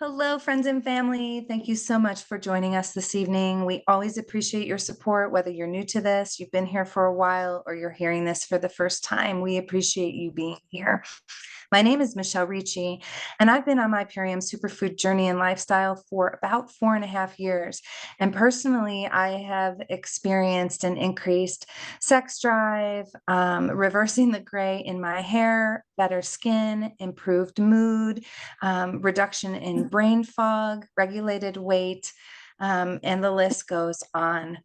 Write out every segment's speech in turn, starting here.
Hello, friends and family. Thank you so much for joining us this evening. We always appreciate your support, whether you're new to this, you've been here for a while, or you're hearing this for the first time. We appreciate you being here. My name is Michelle Ricci, and I've been on my Purium superfood journey and lifestyle for about 4.5 years. And personally, I have experienced an increased sex drive, reversing the gray in my hair, better skin, improved mood, reduction in brain fog, regulated weight, and the list goes on.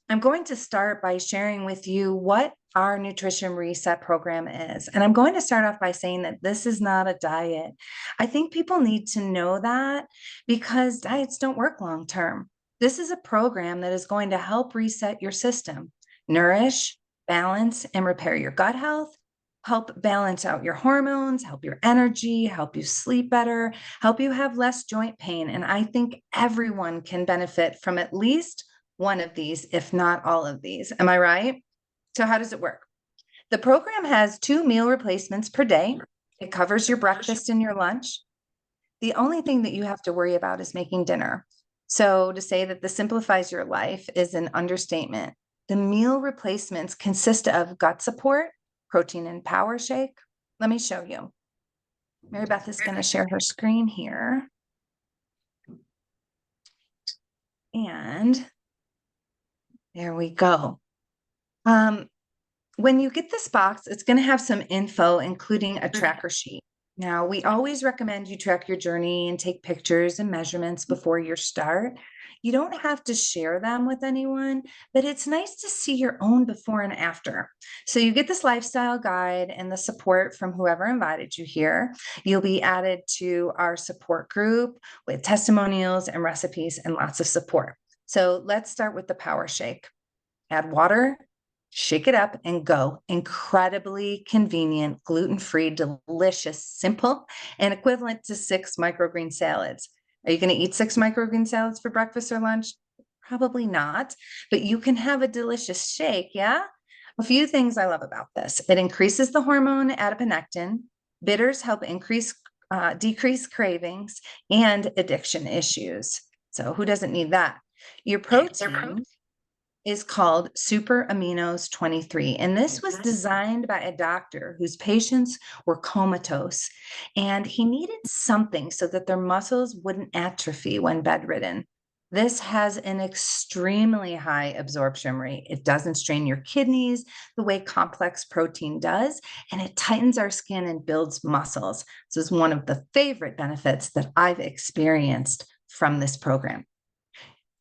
I'm going to start by sharing with you what our nutrition reset program is. And I'm going to start off by saying that this is not a diet. I think people need to know that because diets don't work long term. This is a program that is going to help reset your system, nourish, balance, and repair your gut health, help balance out your hormones, help your energy, help you sleep better, help you have less joint pain. And I think everyone can benefit from at least one of these, if not all of these. Am I right? So how does it work? The program has 2 meal replacements per day. It covers your breakfast and your lunch. The only thing that you have to worry about is making dinner. So to say that this simplifies your life is an understatement. The meal replacements consist of gut support, protein and power shake. Let me show you. Mary Beth is going to share her screen here. And there we go. When you get this box, it's going to have some info, including a tracker sheet. Now, we always recommend you track your journey and take pictures and measurements before your start. You don't have to share them with anyone, but it's nice to see your own before and after. So you get this lifestyle guide and the support from whoever invited you here. You'll be added to our support group with testimonials and recipes and lots of support. So let's start with the power shake. Add water, shake it up, and go. Incredibly convenient, gluten-free, delicious, simple, and equivalent to 6 microgreen salads. Are you going to eat 6 microgreen salads for breakfast or lunch? Probably not, but you can have a delicious shake, yeah? A few things I love about this. It increases the hormone adiponectin. Bitters help decrease cravings and addiction issues. So who doesn't need that? Your protein is called Super Aminos 23. And this was designed by a doctor whose patients were comatose. And he needed something so that their muscles wouldn't atrophy when bedridden. This has an extremely high absorption rate. It doesn't strain your kidneys the way complex protein does, and it tightens our skin and builds muscles. This is one of the favorite benefits that I've experienced from this program.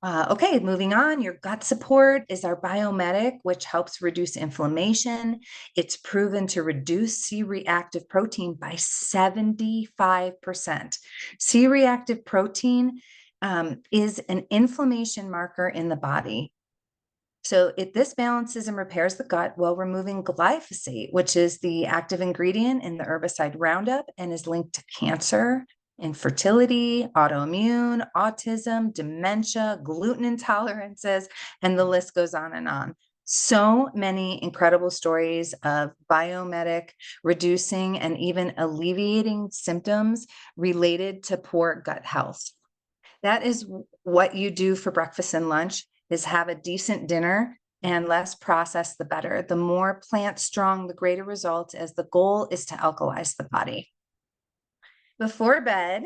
Okay, moving on. Your gut support is our biomedic, which helps reduce inflammation. It's proven to reduce C-reactive protein by 75%. C-reactive protein is an inflammation marker in the body. So this balances and repairs the gut while removing glyphosate, which is the active ingredient in the herbicide Roundup and is linked to cancer, infertility, autoimmune, autism, dementia, gluten intolerances, and the list goes on and on. So many incredible stories of biomedic reducing and even alleviating symptoms related to poor gut health. That is what you do for breakfast and lunch, is have a decent dinner, and less processed, the better. The more plant strong, the greater results, as the goal is to alkalize the body. Before bed,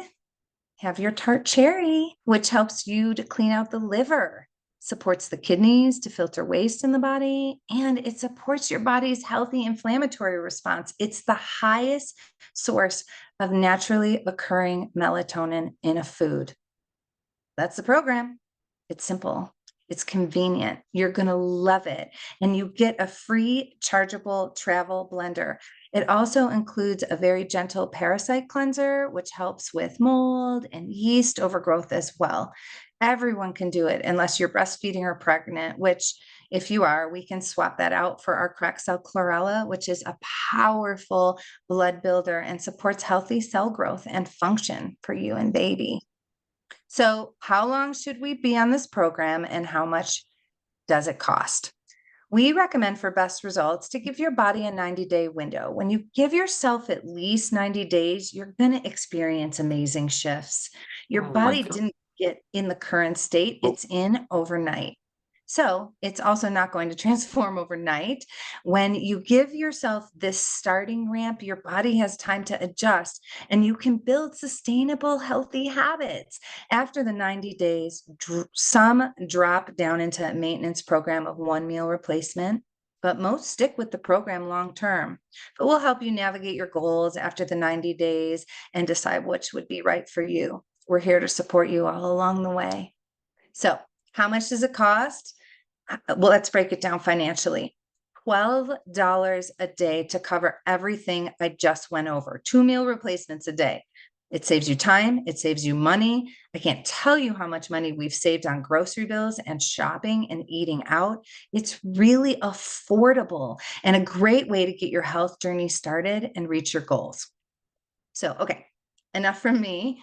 have your tart cherry, which helps you to clean out the liver, supports the kidneys to filter waste in the body, and it supports your body's healthy inflammatory response. It's the highest source of naturally occurring melatonin in a food. That's the program. It's simple. It's convenient. You're going to love it. And you get a free chargeable travel blender. It also includes a very gentle parasite cleanser, which helps with mold and yeast overgrowth as well. Everyone can do it unless you're breastfeeding or pregnant, which if you are, we can swap that out for our correct cell chlorella, which is a powerful blood builder and supports healthy cell growth and function for you and baby. So how long should we be on this program and how much does it cost? We recommend for best results to give your body a 90-day window. When you give yourself at least 90 days, you're going to experience amazing shifts. Your Oh my body God. didn't get in the current state, it's in overnight. So it's also not going to transform overnight. When you give yourself this starting ramp, your body has time to adjust and you can build sustainable, healthy habits. After the 90 days, some drop down into a maintenance program of one meal replacement, but most stick with the program long term. But we'll help you navigate your goals after the 90 days and decide which would be right for you. We're here to support you all along the way. So, how much does it cost? Well, let's break it down financially. $12 a day to cover everything I just went over. 2 meal replacements a day. It saves you time, it saves you money. I can't tell you how much money we've saved on grocery bills and shopping and eating out. It's really affordable and a great way to get your health journey started and reach your goals. So, okay, enough from me.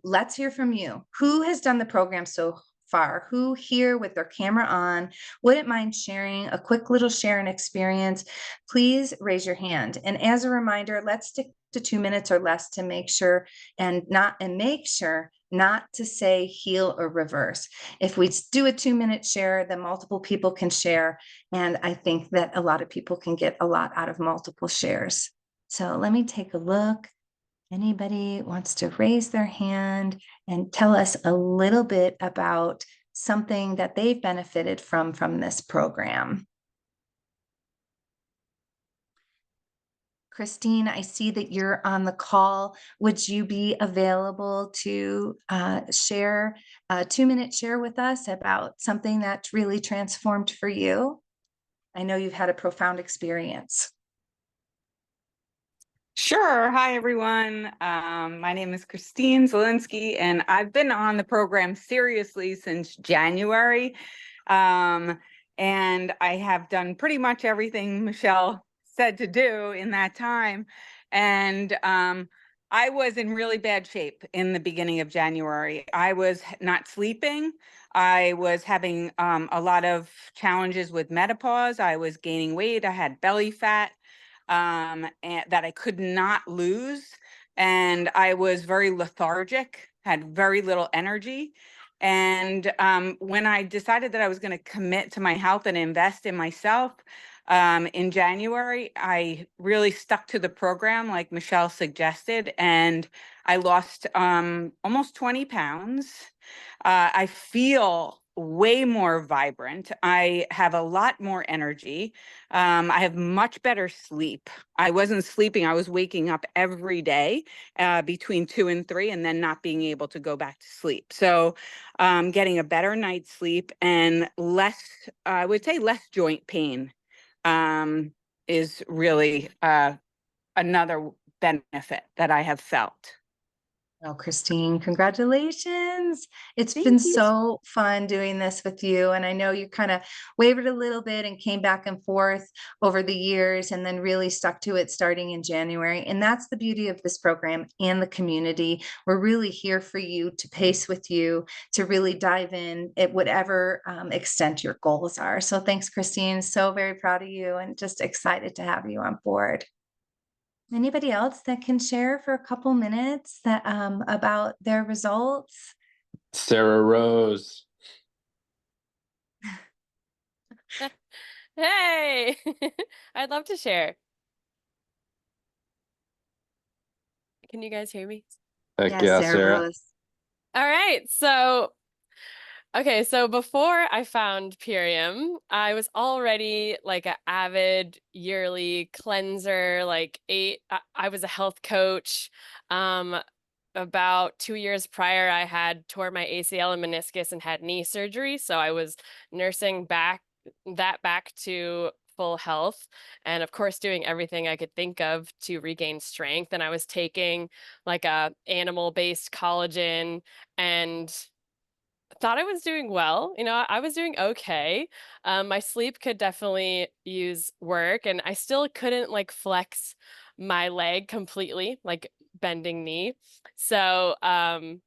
Let's hear from you. Who has done the program so far? Who here with their camera on wouldn't mind sharing a quick little sharing experience? Please raise your hand. And as a reminder, let's stick to 2 minutes or less to make sure make sure not to say heal or reverse. If we do a 2 minute share, then multiple people can share. And I think that a lot of people can get a lot out of multiple shares. So let me take a look. Anybody wants to raise their hand and tell us a little bit about something that they've benefited from this program? Christine, I see that you're on the call. Would you be available to share a 2 minute share with us about something that's really transformed for you? I know you've had a profound experience. Sure. Hi, everyone. My name is Christine Zielinski, and I've been on the program seriously since January. And I have done pretty much everything Michelle said to do in that time. And I was in really bad shape in the beginning of January. I was not sleeping. I was having a lot of challenges with menopause. I was gaining weight. I had belly fat and that I could not lose. And I was very lethargic, had very little energy. And when I decided that I was going to commit to my health and invest in myself in January, I really stuck to the program like Michelle suggested. And I lost almost 20 pounds. I feel way more vibrant. I have a lot more energy. I have much better sleep. I wasn't sleeping. I was waking up every day between 2 and 3 and then not being able to go back to sleep. So getting a better night's sleep and less, I would say less joint pain is really another benefit that I have felt. Oh, Christine, congratulations. It's been Thank you. so fun doing this with you. And I know you kind of wavered a little bit and came back and forth over the years and then really stuck to it starting in January. And that's the beauty of this program and the community. We're really here for you to pace with you, to really dive in at whatever extent your goals are. So thanks, Christine. So very proud of you and just excited to have you on board. Anybody else that can share for a couple minutes that about their results? Sarah Rose. Hey, I'd love to share. Can you guys hear me? Heck Yes, yeah, Sarah Sarah. Rose. All right. So before I found Purium, I was already like an avid yearly cleanser, I was a health coach. Um, about 2 years prior, I had tore my ACL and meniscus and had knee surgery. So I was nursing back to full health and of course doing everything I could think of to regain strength. And I was taking like a animal-based collagen and thought I was doing well. I was doing okay. My sleep could definitely use work and I still couldn't like flex my leg completely, like bending knee. So when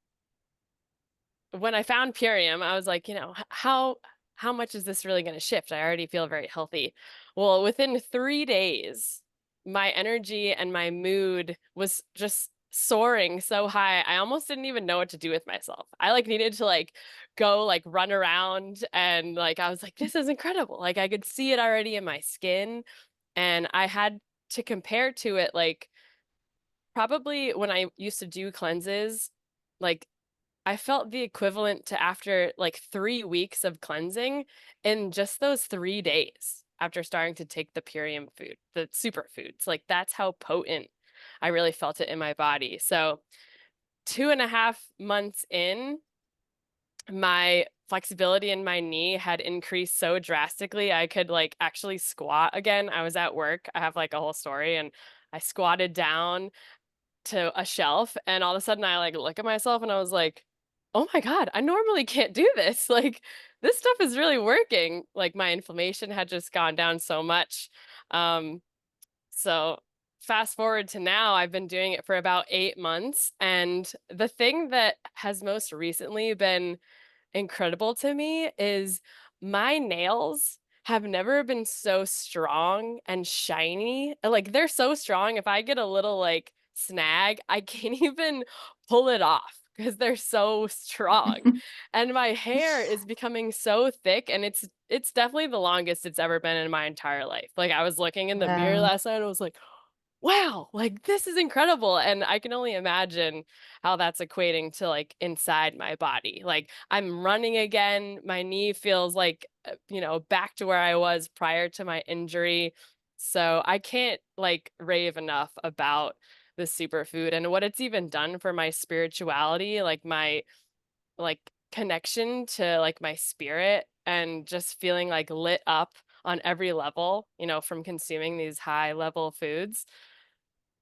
I found Purium, I was like, how how much is this really going to shift? I already feel very healthy. Well, within 3 days, my energy and my mood was just soaring so high. I almost didn't even know what to do with myself. I like needed to like go like run around, and like I was like, this is incredible. Like I could see it already in my skin, and I had to compare to it like probably when I used to do cleanses, like I felt the equivalent to after like 3 weeks of cleansing in just those 3 days after starting to take the Purium food, the superfoods. Like that's how potent I really felt it in my body. So 2.5 months in, my flexibility in my knee had increased so drastically. I could like actually squat again. I was at work. I have like a whole story, and I squatted down to a shelf, and all of a sudden I like look at myself and I was like, "Oh my God, I normally can't do this." Like this stuff is really working. Like my inflammation had just gone down so much. Um, so fast forward to now, I've been doing it for about 8 months. And the thing that has most recently been incredible to me is my nails have never been so strong and shiny. Like they're so strong. If I get a little like snag, I can't even pull it off because they're so strong. And my hair is becoming so thick, and it's definitely the longest it's ever been in my entire life. Like I was looking in the mirror Wow. last night and I was like, wow, like this is incredible. And I can only imagine how that's equating to like inside my body. Like I'm running again. My knee feels like, back to where I was prior to my injury. So I can't like rave enough about the superfood and what it's even done for my spirituality, like my like connection to like my spirit, and just feeling like lit up on every level, from consuming these high level foods.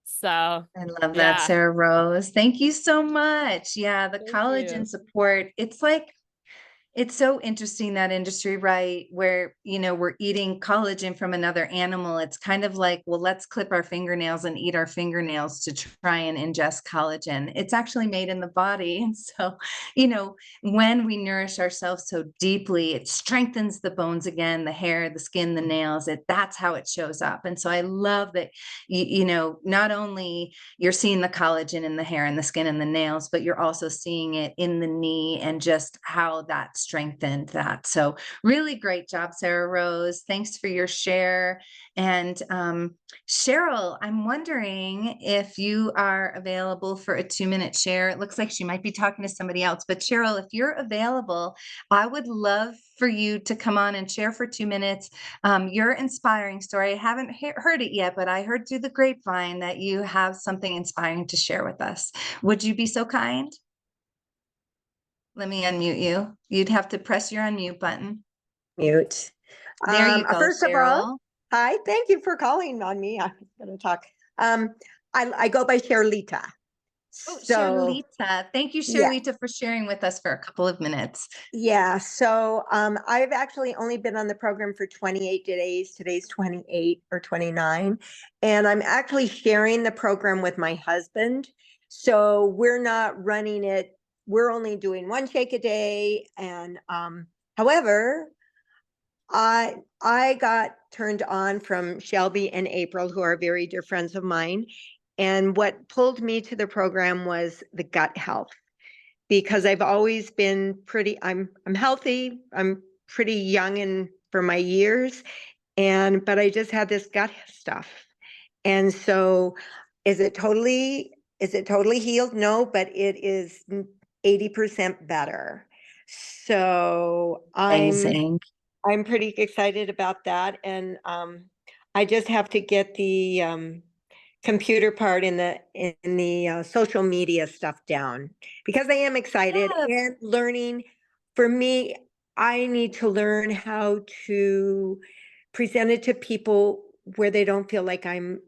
So, I love that, yeah, Sarah Rose. Thank you so much. Yeah, the thank you. collagen support, it's like it's so interesting, that industry, right? Where, we're eating collagen from another animal. It's kind of like, well, let's clip our fingernails and eat our fingernails to try and ingest collagen. It's actually made in the body. And so, when we nourish ourselves so deeply, it strengthens the bones again, the hair, the skin, the nails. That's how it shows up. And so I love that, not only you're seeing the collagen in the hair and the skin and the nails, but you're also seeing it in the knee and just how that strengthened that. So really great job, Sarah Rose. Thanks for your share. And Cheryl, I'm wondering if you are available for a 2-minute share. It looks like she might be talking to somebody else, but Cheryl, if you're available, I would love for you to come on and share for 2 minutes your inspiring story. I haven't heard it yet, but I heard through the grapevine that you have something inspiring to share with us. Would you be so kind? Let me unmute you. You'd have to press your unmute button. Mute. There you go, First of all, Cheryl. hi, thank you for calling on me. I was going to talk. I go by Sherlita. Oh, So Sherlita. Thank you, yeah, Sherlita, for sharing with us for a couple of minutes. yeah. So I've actually only been on the program for 28 days. Today's 28 or 29. And I'm actually sharing the program with my husband. So we're not running it. We're only doing one shake a day. And however, I got turned on from Shelby and April, who are very dear friends of mine. And what pulled me to the program was the gut health, because I've always been I'm healthy. I'm pretty young and for my years. But I just had this gut stuff. And so is it totally healed? No, but it is 80% better. So Amazing. I'm pretty excited about that. And I just have to get the computer part in the social media stuff down, because I am excited Yeah. and learning. For me, I need to learn how to present it to people where they don't feel like I'm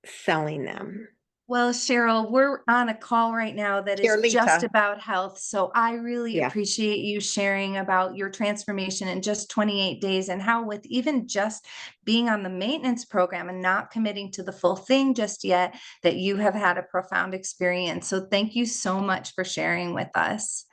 selling them. Well, Cheryl, we're on a call right now that is just Sherlita. about health. So I really Yeah. appreciate you sharing about your transformation in just 28 days, and how with even just being on the maintenance program and not committing to the full thing just yet, that you have had a profound experience. So thank you so much for sharing with us.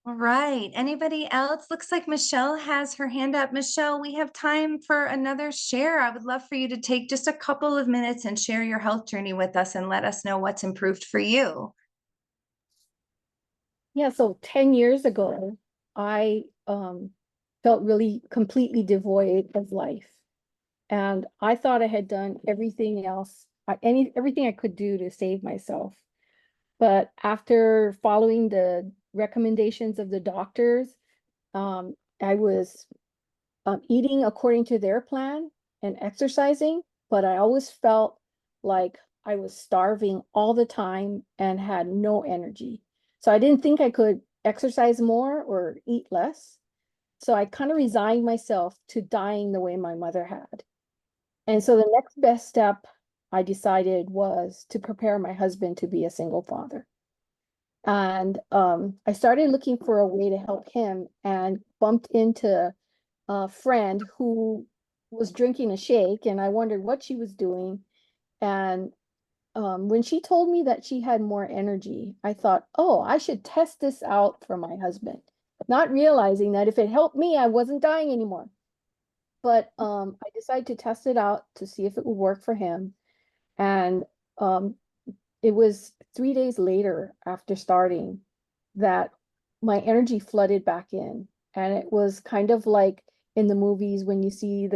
All right. Anybody else? Looks like Michelle has her hand up. Michelle, we have time for another share. I would love for you to take just a couple of minutes and share your health journey with us and let us know what's improved for you. Yeah, so 10 years ago, I felt really completely devoid of life. And I thought I had done everything else, everything I could do to save myself. But after following the recommendations of the doctors, I was eating according to their plan and exercising, but I always felt like I was starving all the time and had no energy. So I didn't think I could exercise more or eat less. So I kind of resigned myself to dying the way my mother had. And so the next best step I decided was to prepare my husband to be a single father. And I started looking for a way to help him and bumped into a friend who was drinking a shake, and I wondered what she was doing. And when she told me that she had more energy, I thought, oh, I should test this out for my husband, not realizing that if it helped me, I wasn't dying anymore. But I decided to test it out to see if it would work for him. And um, it was 3 days later after starting that my energy flooded back in. And it was kind of like in the movies when you see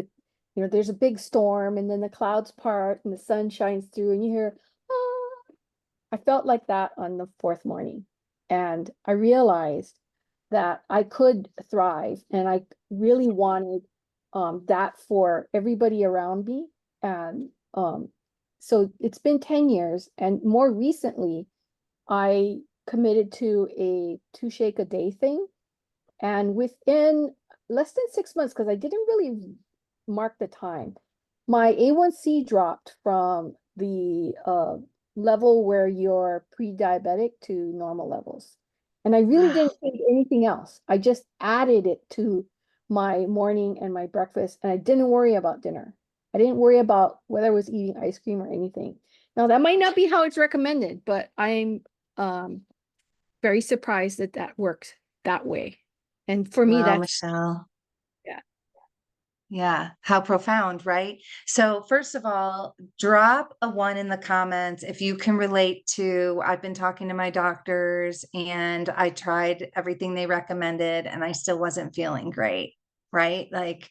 there's a big storm and then the clouds part and the sun shines through and you hear, ah. I felt like that on the fourth morning. And I realized that I could thrive and I really wanted that for everybody around me. And so it's been 10 years. And more recently, I committed to a 2 shake a day thing. And within less than 6 months, because I didn't really mark the time, my A1C dropped from the level where you're pre-diabetic to normal levels. And I really didn't take anything else. I just added it to my morning and my breakfast, and I didn't worry about dinner. I didn't worry about whether I was eating ice cream or anything. Now, that might not be how it's recommended, but I'm very surprised that that works that way. And for me, Wow, that's, Michelle. yeah. Yeah, how profound, right? So first of all, drop a 1 in the comments if you can relate to, I've been talking to my doctors and I tried everything they recommended and I still wasn't feeling great, right? Like,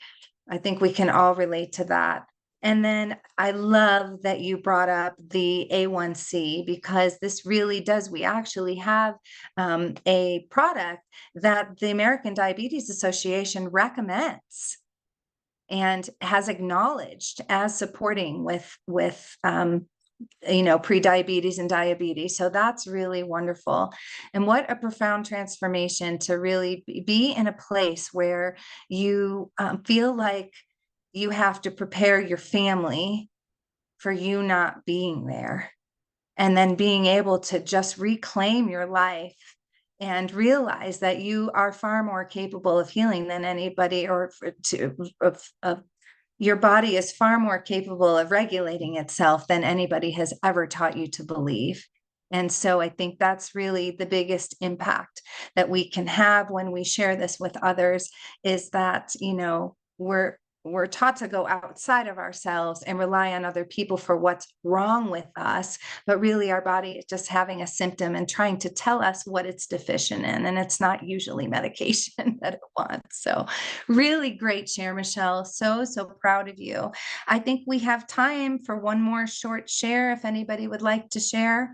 I think we can all relate to that. And then I love that you brought up the A1C because this really does, we actually have a product that the American Diabetes Association recommends and has acknowledged as supporting with pre-diabetes and diabetes. So that's really wonderful. And what a profound transformation to really be in a place where you feel like you have to prepare your family for you not being there, and then being able to just reclaim your life and realize that you are far more capable of healing than anybody, or of your body is far more capable of regulating itself than anybody has ever taught you to believe. And so I think that's really the biggest impact that we can have when we share this with others, is that, we're taught to go outside of ourselves and rely on other people for what's wrong with us, but really our body is just having a symptom and trying to tell us what it's deficient in, and it's not usually medication that it wants. So really great share, Michelle. So proud of you. I think we have time for one more short share if anybody would like to share.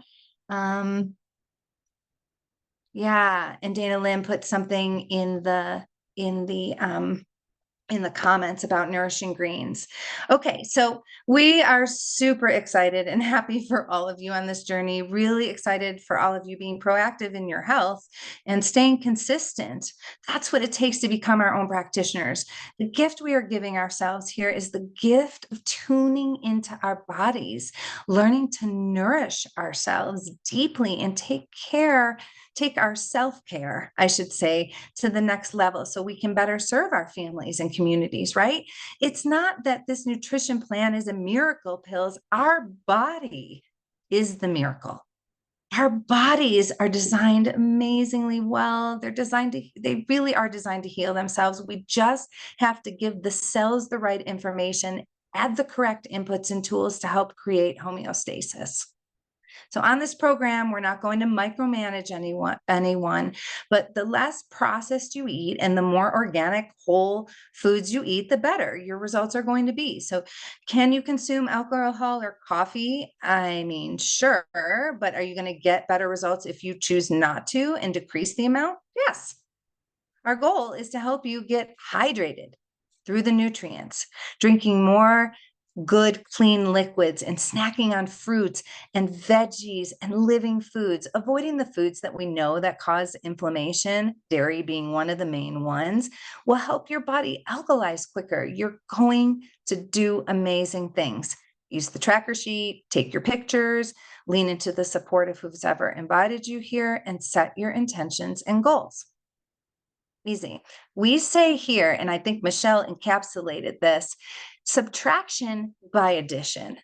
Yeah, and Dana Lynn put something in the comments about nourishing greens. Okay, so we are super excited and happy for all of you on this journey. Really excited for all of you being proactive in your health and staying consistent. That's what it takes to become our own practitioners. The gift we are giving ourselves here is the gift of tuning into our bodies, learning to nourish ourselves deeply and take our self-care, I should say, to the next level so we can better serve our families and communities, right? It's not that this nutrition plan is a miracle pills. Our body is the miracle. Our bodies are designed amazingly well. They really are designed to heal themselves. We just have to give the cells the right information, add the correct inputs and tools to help create homeostasis. So on this program, we're not going to micromanage anyone, but the less processed you eat and the more organic whole foods you eat, the better your results are going to be. So can you consume alcohol or coffee? I mean, sure, but are you going to get better results if you choose not to and decrease the amount? Yes. Our goal is to help you get hydrated through the nutrients, drinking more good, clean liquids and snacking on fruits and veggies and living foods, avoiding the foods that we know that cause inflammation, dairy being one of the main ones, will help your body alkalize quicker. You're going to do amazing things. Use the tracker sheet, take your pictures, lean into the support of who's ever invited you here, and set your intentions and goals. Easy. We say here, and I think Michelle encapsulated this, subtraction by addition.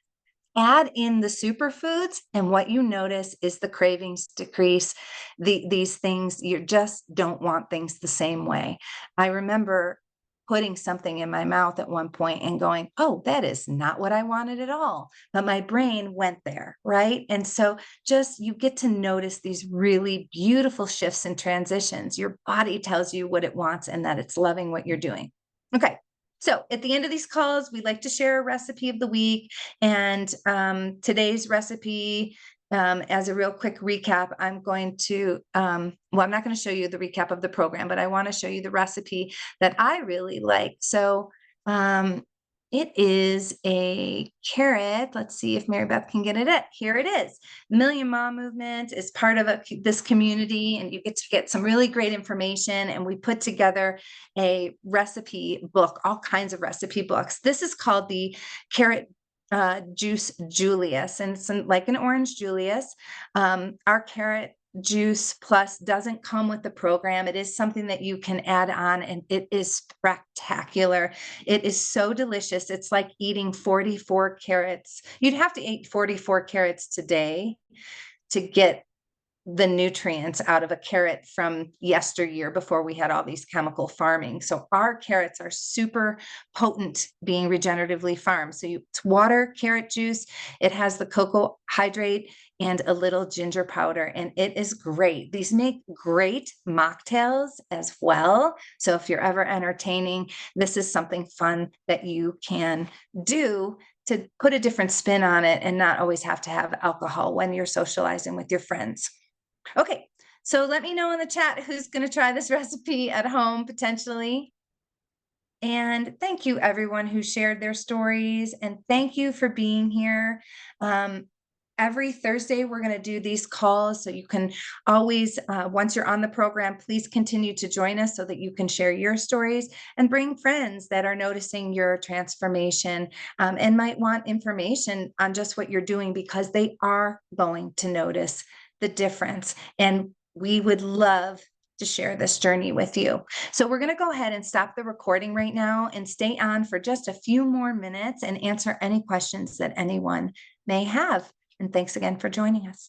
Add in the superfoods, and what you notice is the cravings decrease. These things, you just don't want things the same way. I remember putting something in my mouth at one point and going, oh, that is not what I wanted at all. But my brain went there, right? And so just you get to notice these really beautiful shifts and transitions. Your body tells you what it wants and that it's loving what you're doing. Okay. So at the end of these calls, we like to share a recipe of the week. And today's recipe, as a real quick recap, I'm going to, I'm not going to show you the recap of the program, but I want to show you the recipe that I really like. So it is a carrot. Let's see if Mary Beth can get it. Here it is. Million Mom Movement is part of this community, and you get to get some really great information. And we put together a recipe book, all kinds of recipe books. This is called the Carrot Juice Julius, and it's like an orange Julius. Our carrot juice plus doesn't come with the program. It is something that you can add on, and it is spectacular. It is so delicious. It's like eating 44 carrots. You'd have to eat 44 carrots today to get the nutrients out of a carrot from yesteryear before we had all these chemical farming. So our carrots are super potent being regeneratively farmed. So it's water, carrot juice. It has the cocoa hydrate and a little ginger powder, and it is great. These make great mocktails as well. So if you're ever entertaining, this is something fun that you can do to put a different spin on it and not always have to have alcohol when you're socializing with your friends. Okay, so let me know in the chat who's going to try this recipe at home potentially. And thank you everyone who shared their stories, and thank you for being here. Every Thursday, we're going to do these calls, so you can always, once you're on the program, please continue to join us so that you can share your stories and bring friends that are noticing your transformation and might want information on just what you're doing, because they are going to notice the difference. And we would love to share this journey with you. So we're going to go ahead and stop the recording right now and stay on for just a few more minutes and answer any questions that anyone may have. And thanks again for joining us.